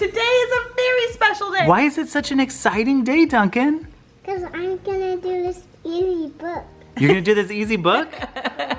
today is a very special day. Why is it such an exciting day, Duncan? Because I'm gonna do this easy book. You're gonna do this easy book?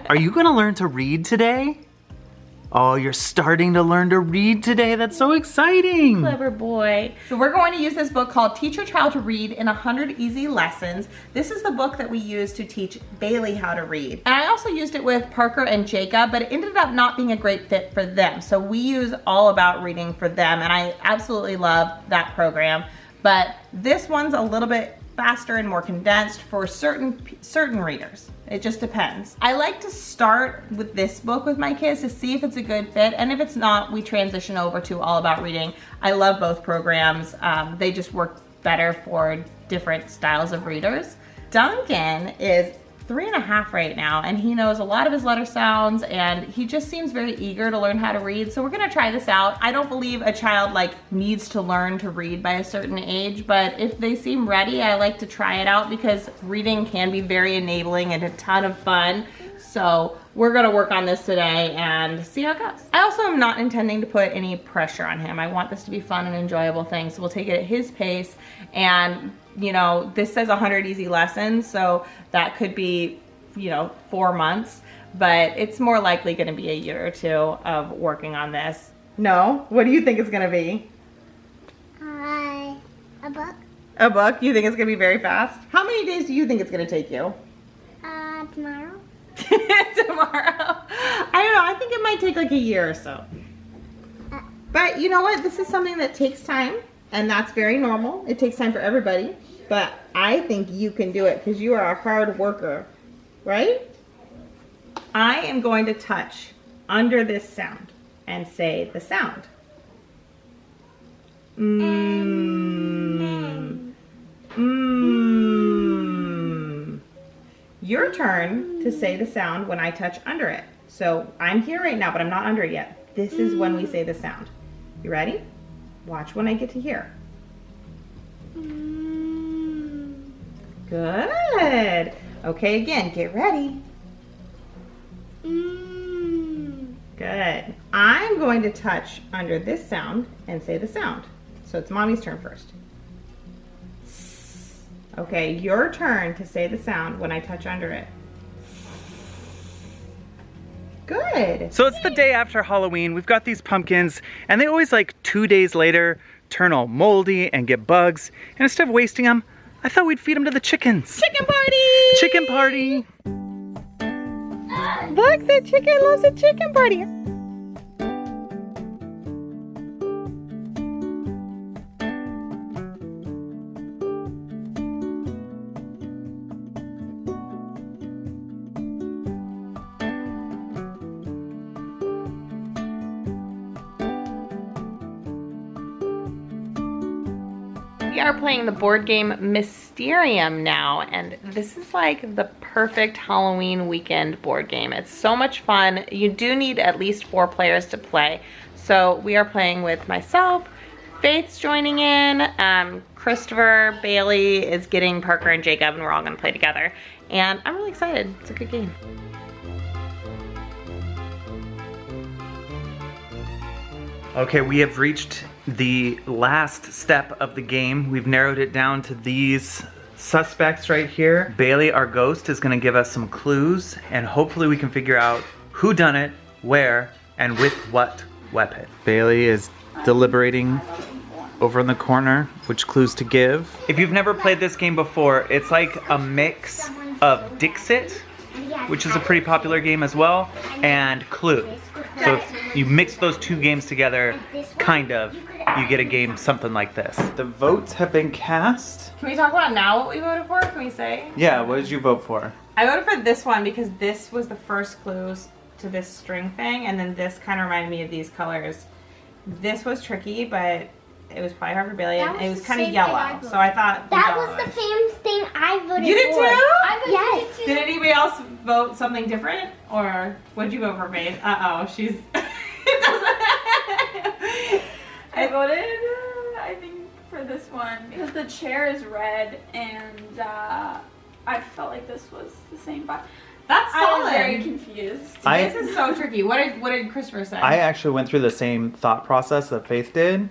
Are you gonna learn to read today? Oh, you're starting to learn to read today. That's so exciting. Clever boy. So we're going to use this book called Teach Your Child to Read in 100 Easy Lessons. This is the book that we use to teach Bailey how to read. And I also used it with Parker and Jacob, but it ended up not being a great fit for them. So we use All About Reading for them, and I absolutely love that program. But this one's a little bit faster and more condensed for certain readers. It just depends. I like to start with this book with my kids to see if it's a good fit, and if it's not, we transition over to All About Reading. I love both programs. They just work better for different styles of readers. Duncan is 3.5 right now, and he knows a lot of his letter sounds, and he just seems very eager to learn how to read. So we're gonna try this out. I don't believe a child needs to learn to read by a certain age, but if they seem ready, I like to try it out because reading can be very enabling and a ton of fun. So we're gonna work on this today and see how it goes. I also am not intending to put any pressure on him. I want this to be fun and enjoyable thing, so we'll take it at his pace. And you know, this says 100 easy lessons, so that could be, you know, 4 months, but it's more likely gonna be a year or 2 of working on this. No? What do you think it's gonna be? A book. A book? You think it's gonna be very fast? How many days do you think it's gonna take you? Tomorrow. Tomorrow. I don't know, I think it might take like a year or so. But you know what? This is something that takes time, and that's very normal. It takes time for everybody, but I think you can do it because you are a hard worker, right? I am going to touch under this sound and say the sound. Your turn to say the sound when I touch under it. So I'm here right now, but I'm not under it yet. This is when we say the sound. You ready? Watch when I get to here. Good. Okay, again, get ready. Good. I'm going to touch under this sound and say the sound. So it's Mommy's turn first. Okay, your turn to say the sound when I touch under it. Good. So it's the day after Halloween. We've got these pumpkins, and they always 2 days later turn all moldy and get bugs. And instead of wasting them, I thought we'd feed them to the chickens. Chicken party! Chicken party! Look, the chicken loves a chicken party. We are playing the board game Mysterium now, and this is like the perfect Halloween weekend board game. It's so much fun. You do need at least 4 players to play. So we are playing with myself, Faith's joining in, Christopher, Bailey is getting Parker and Jacob, and we're all gonna play together. And I'm really excited. It's a good game. Okay, we have reached the last step of the game. We've narrowed it down to these suspects right here. Bailey, our ghost, is gonna give us some clues, and hopefully we can figure out who done it, where, and with what weapon. Bailey is deliberating over in the corner which clues to give. If you've never played this game before, it's like a mix of Dixit, which is a pretty popular game as well, and Clue. So if you mix those 2 games together, kind of, you get a game something like this. The votes have been cast. Can we talk about now what we voted for? Can we say? Yeah, what did you vote for? I voted for this one because this was the first clues to this string thing, and then this kind of reminded me of these colors. This was tricky, but it was probably hard for Bailey, and it was kind of yellow, so I thought that was the same thing I voted for. You did too? I voted too. Did anybody else vote something different, or what'd you vote for, Faith? Uh-oh, she's... I voted, I think, for this one because the chair is red, and I felt like this was the same vibe. That's I solid. was very confused. This is so tricky. What did Christopher say? I actually went through the same thought process that Faith did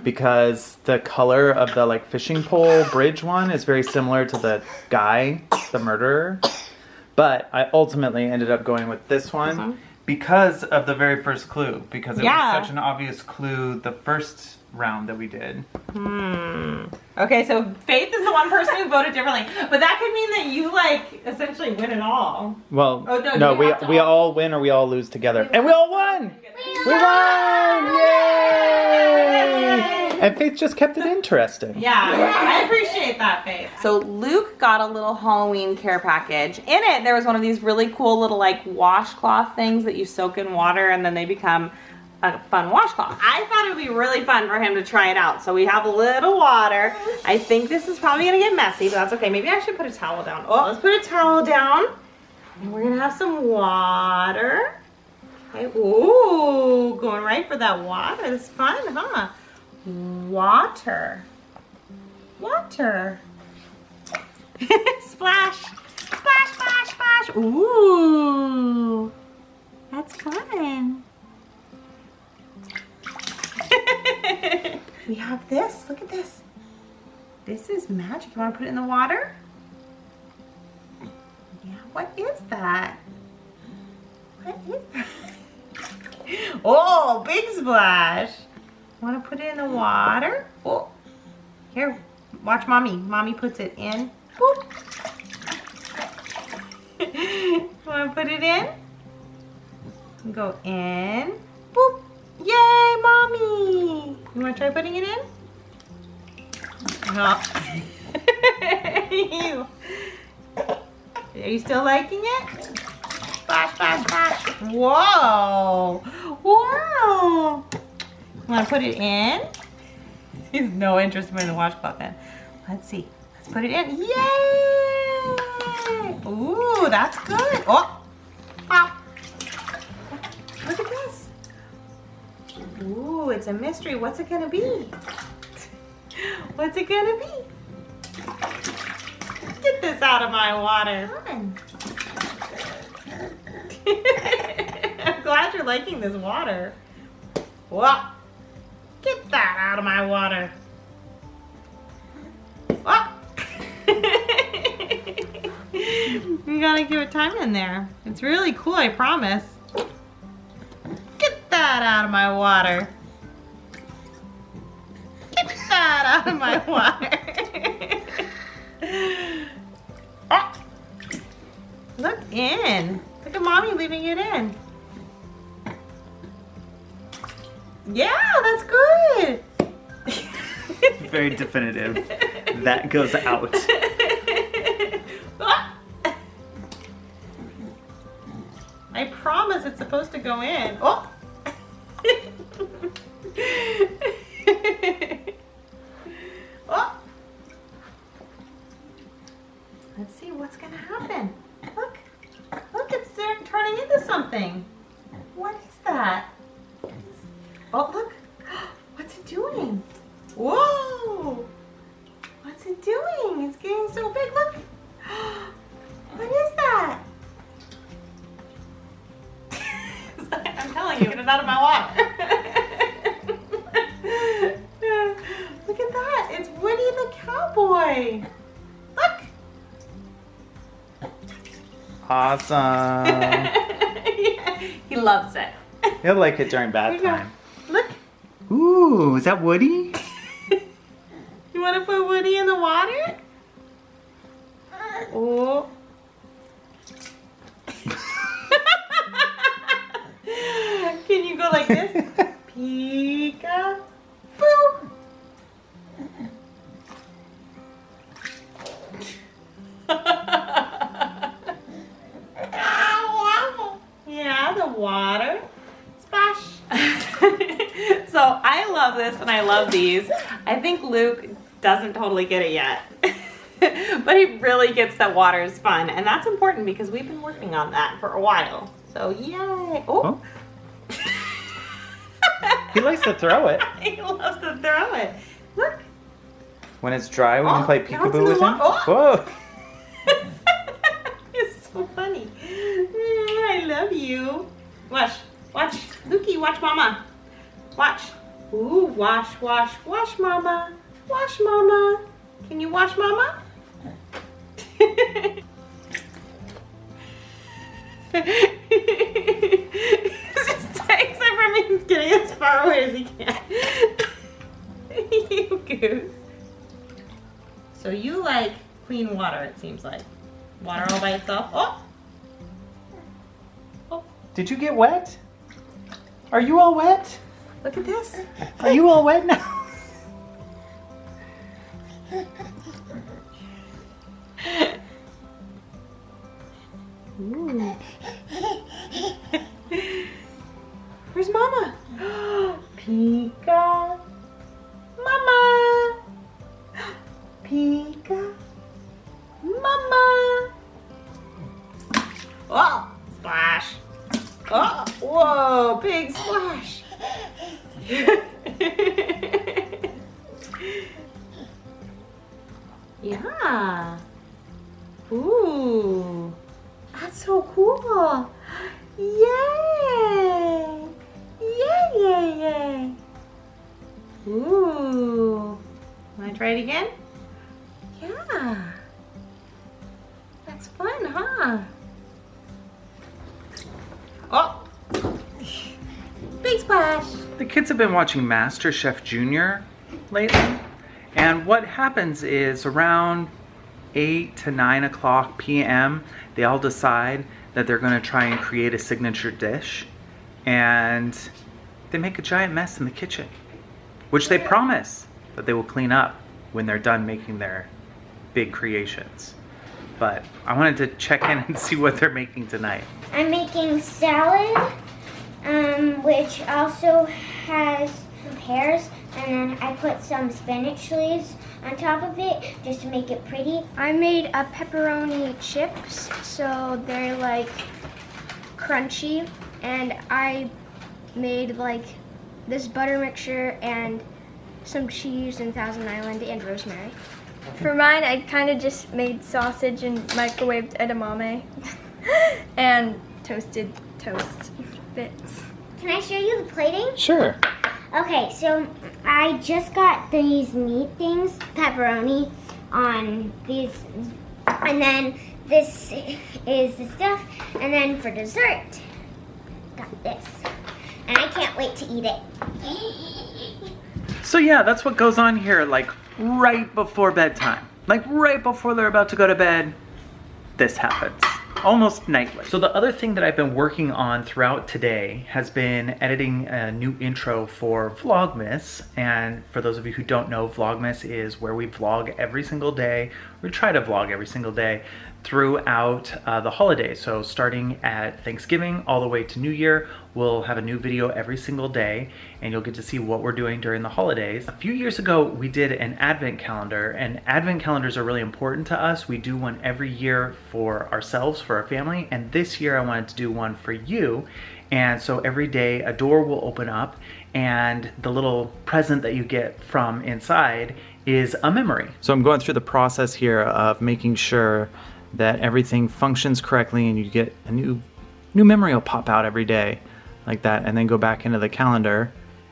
because the color of the like fishing pole bridge one is very similar to the guy, the murderer. But I ultimately ended up going with this one because of the very first clue. Because it was such an obvious clue the first round that we did. Okay, so Faith is the one person who voted differently, but that could mean that you like essentially win it all. Well, Oh, no, no, we have to we all win or we all lose together. And we all won! We won! Yay! And Faith just kept it interesting. Yeah, I appreciate that, Faith. So Luke got a little Halloween care package. In it, there was one of these really cool little like washcloth things that you soak in water and then they become a fun washcloth. I thought it would be really fun for him to try it out. So we have a little water. I think this is probably gonna get messy, but that's okay. Maybe I should put a towel down. Oh, let's put a towel down. And we're gonna have some water. Okay. Ooh, going right for that water. It's fun, huh? Water. Water. Splash. Splash, splash, splash. Ooh. That's fun. We have this. Look at this. This is magic. You want to put it in the water? Yeah. What is that? What is that? Oh, big splash. Want to put it in the water? Oh. Here, watch mommy. Mommy puts it in. Boop. Want to put it in? Go in. Boop. Yay, mommy! You want to try putting it in? No. Are you still liking it? Splash, splash, splash. Whoa! Whoa! Want to put it in? He has no interest in putting the washcloth in. Let's see. Let's put it in. Yay! Ooh, that's good. Oh! Pop! Look at this. Ooh, it's a mystery. What's it gonna be? What's it gonna be? Get this out of my water. Come on. I'm glad you're liking this water. Whoa. Get that out of my water. Whoa. You gotta give it time in there. It's really cool, I promise. Get that out of my water. Get that out of my water. Oh. Look in. Look at mommy leaving it in. Yeah, that's good. Very definitive. That goes out. I promise it's supposed to go in. Oh. Oh. Let's see what's gonna happen. Look, look, it's turning into something. What is that? Oh, look. What's it doing? Whoa. What's it doing? It's getting so big. Look. What is that? I'm telling you, get it out of my water. Look at that. It's Woody the cowboy. Look. Awesome. Yeah, he loves it. He'll like it during bath time. Look. Ooh, is that Woody? You want to put Woody in the water? Oh. Can you go like this? Pika. Boo. Yeah, the water. Splash. So I love this and I love these. I think Luke doesn't totally get it yet. But he really gets that water is fun. And that's important because we've been working on that for a while. So yay. Oh. He likes to throw it. He loves to throw it. Look. When it's dry, we can play now it's peekaboo in the with him. Whoa. Whoa. It's so funny. you. Watch. Lukey, watch mama. Watch. Ooh, wash mama. Wash mama. Can you wash mama? He's just takes it from me. He's getting as far away as he can. You goose. So you like clean water, it seems like. Water all by itself. Oh! Did you get wet? Are you all wet? Look at this. Are you all wet now? Ooh. Where's mama? Pika. Mama. Pika. Mama. Oh, splash. Oh, whoa, big splash. Yeah. Ooh. That's so cool. Yay. Yay. Ooh. Wanna try it again? Yeah. That's fun, huh? Oh. Big splash. The kids have been watching MasterChef Junior lately. And what happens is around 8 to 9 o'clock p.m., they all decide that they're going to try and create a signature dish. And they make a giant mess in the kitchen, which they promise that they will clean up when they're done making their big creations. But I wanted to check in and see what they're making tonight. I'm making salad, which also has pears, and then I put some spinach leaves on top of it just to make it pretty. I made a pepperoni chips, so they're like crunchy, and I made like this butter mixture and some cheese and Thousand Island and rosemary. For mine, I kind of just made sausage and microwaved edamame and toasted toast bits. Can I show you the plating? Sure. Okay, so I just got these meat things, pepperoni on these, and then this is the stuff, and then for dessert, got this. And I can't wait to eat it. So yeah, that's what goes on here, like right before bedtime. Like right before they're about to go to bed, this happens. Almost nightly. So the other thing that I've been working on throughout today has been editing a new intro for Vlogmas. And for those of you who don't know, Vlogmas is where we vlog every single day. We try to vlog every single day throughout the holidays. So starting at Thanksgiving all the way to New Year, we'll have a new video every single day, and you'll get to see what we're doing during the holidays. A few years ago, we did an advent calendar, and advent calendars are really important to us. We do one every year for ourselves, for our family, and this year I wanted to do one for you. And so every day a door will open up, and the little present that you get from inside is a memory. So I'm going through the process here of making sure that everything functions correctly, and you get a new memory will pop out every day like that, and then go back into the calendar,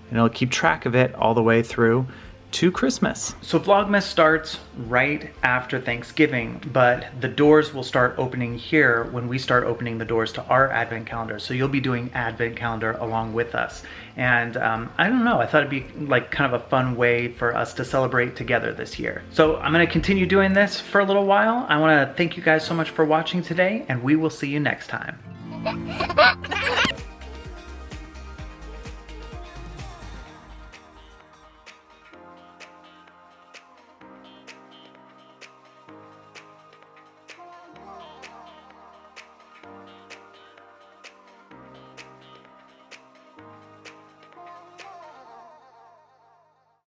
and it'll keep track of it all the way through to Christmas. So Vlogmas starts right after Thanksgiving, but the doors will start opening here when we start opening the doors to our advent calendar. So you'll be doing advent calendar along with us. And I don't know, I thought it'd be like kind of a fun way for us to celebrate together this year. So I'm gonna continue doing this for a little while. I wanna thank you guys so much for watching today, and we will see you next time.